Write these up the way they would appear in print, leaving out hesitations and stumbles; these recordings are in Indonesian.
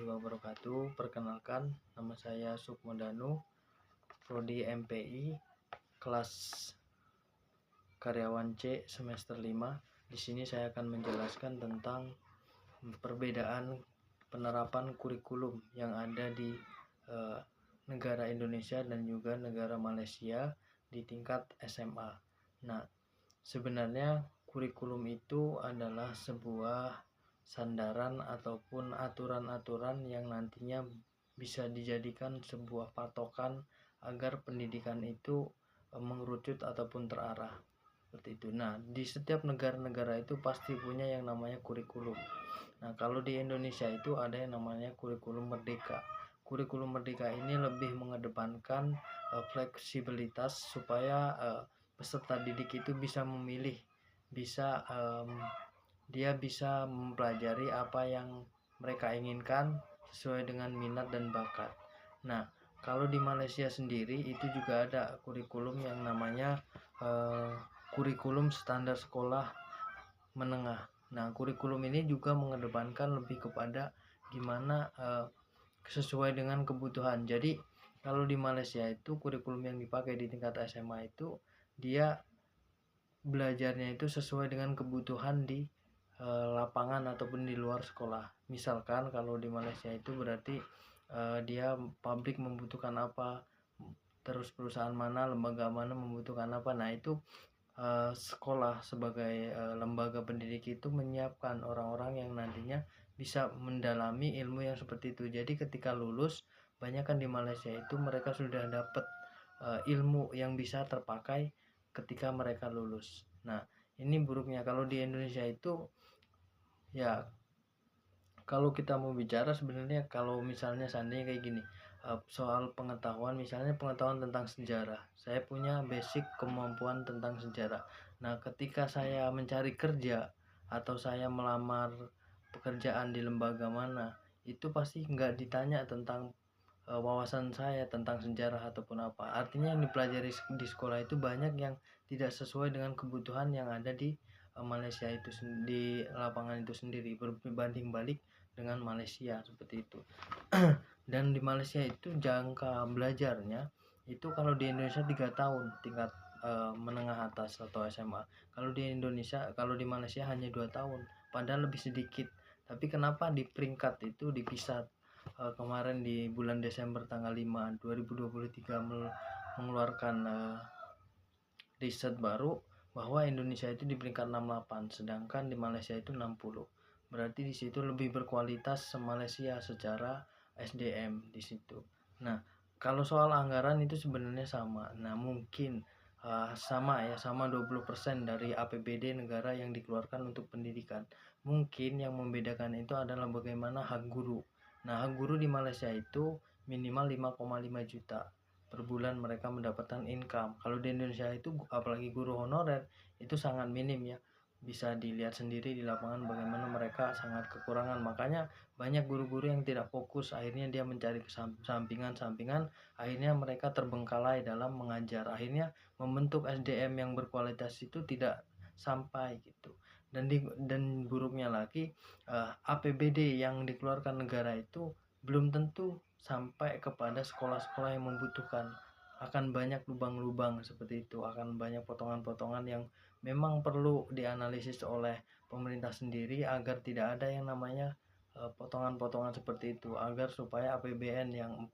warahmatullahi wabarakatuh. Perkenalkan, nama saya Sukmo Danu, Prodi MPI, kelas karyawan C semester 5. Di sini saya akan menjelaskan tentang perbedaan penerapan kurikulum yang ada di negara Indonesia dan juga negara Malaysia di tingkat SMA. Nah, sebenarnya kurikulum itu adalah sebuah sandaran ataupun aturan-aturan yang nantinya bisa dijadikan sebuah patokan agar pendidikan itu mengerucut ataupun terarah seperti itu. Nah, di setiap negara-negara itu pasti punya yang namanya kurikulum. Nah, kalau di Indonesia itu ada yang namanya kurikulum merdeka. Kurikulum merdeka ini lebih mengedepankan fleksibilitas supaya peserta didik itu bisa memilih, dia bisa mempelajari apa yang mereka inginkan sesuai dengan minat dan bakat. Nah, kalau di Malaysia sendiri itu juga ada kurikulum yang namanya kurikulum standar sekolah menengah. Nah, kurikulum ini juga mengedepankan lebih kepada gimana sesuai dengan kebutuhan. Jadi, kalau di Malaysia itu kurikulum yang dipakai di tingkat SMA itu dia belajarnya itu sesuai dengan kebutuhan di lapangan ataupun di luar sekolah. Misalkan kalau di Malaysia itu berarti dia pabrik membutuhkan apa, terus perusahaan mana, lembaga mana membutuhkan apa. Nah, itu sekolah sebagai lembaga pendidik itu menyiapkan orang-orang yang nantinya bisa mendalami ilmu yang seperti itu. Jadi ketika lulus, banyak kan di Malaysia itu mereka sudah dapat ilmu yang bisa terpakai ketika mereka lulus. Nah, ini buruknya kalau di Indonesia itu ya, kalau kita mau bicara sebenarnya kalau misalnya seandainya kayak gini, soal pengetahuan, misalnya pengetahuan tentang sejarah, saya punya basic kemampuan tentang sejarah. Nah, ketika saya mencari kerja atau saya melamar pekerjaan di lembaga mana, itu pasti nggak ditanya tentang wawasan saya tentang sejarah ataupun apa. Artinya yang dipelajari di sekolah itu banyak yang tidak sesuai dengan kebutuhan yang ada di Malaysia itu, di lapangan itu sendiri, berbanding balik dengan Malaysia seperti itu. Dan di Malaysia itu jangka belajarnya itu kalau di Indonesia 3 tahun tingkat menengah atas atau SMA. Kalau di Indonesia, kalau di Malaysia hanya 2 tahun, padahal lebih sedikit. Tapi kenapa di peringkat itu dipisah? Kemarin di bulan Desember tanggal 5 2023 mengeluarkan riset baru bahwa Indonesia itu di peringkat 68, sedangkan di Malaysia itu 60. Berarti di situ lebih berkualitas Malaysia secara SDM di situ. Nah, kalau soal anggaran itu sebenarnya sama. Nah, mungkin sama 20% dari APBD negara yang dikeluarkan untuk pendidikan. Mungkin yang membedakan itu adalah bagaimana hak guru. Nah, hak guru di Malaysia itu minimal 5,5 juta per bulan mereka mendapatkan income. Kalau di Indonesia itu apalagi guru honorer itu sangat minim ya. Bisa dilihat sendiri di lapangan bagaimana mereka sangat kekurangan. Makanya banyak guru-guru yang tidak fokus, akhirnya dia mencari sampingan-sampingan, akhirnya mereka terbengkalai dalam mengajar. Akhirnya membentuk SDM yang berkualitas itu tidak sampai gitu. Dan buruknya lagi APBD yang dikeluarkan negara itu belum tentu sampai kepada sekolah-sekolah yang membutuhkan. Akan banyak lubang-lubang seperti itu, akan banyak potongan-potongan yang memang perlu dianalisis oleh pemerintah sendiri agar tidak ada yang namanya potongan-potongan seperti itu, agar supaya APBN yang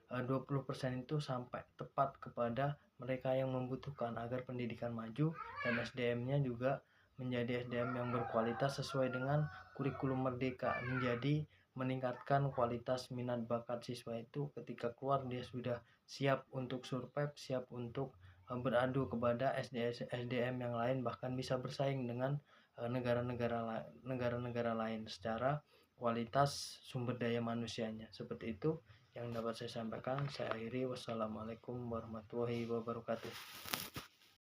20% itu sampai tepat kepada mereka yang membutuhkan, agar pendidikan maju dan SDM-nya juga menjadi SDM yang berkualitas sesuai dengan kurikulum merdeka, menjadi meningkatkan kualitas minat bakat siswa itu ketika keluar dia sudah siap untuk survive, siap untuk beradu kepada SDM yang lain, bahkan bisa bersaing dengan negara-negara lain secara kualitas sumber daya manusianya. Seperti itu yang dapat saya sampaikan. Saya akhiri, wassalamualaikum warahmatullahi wabarakatuh.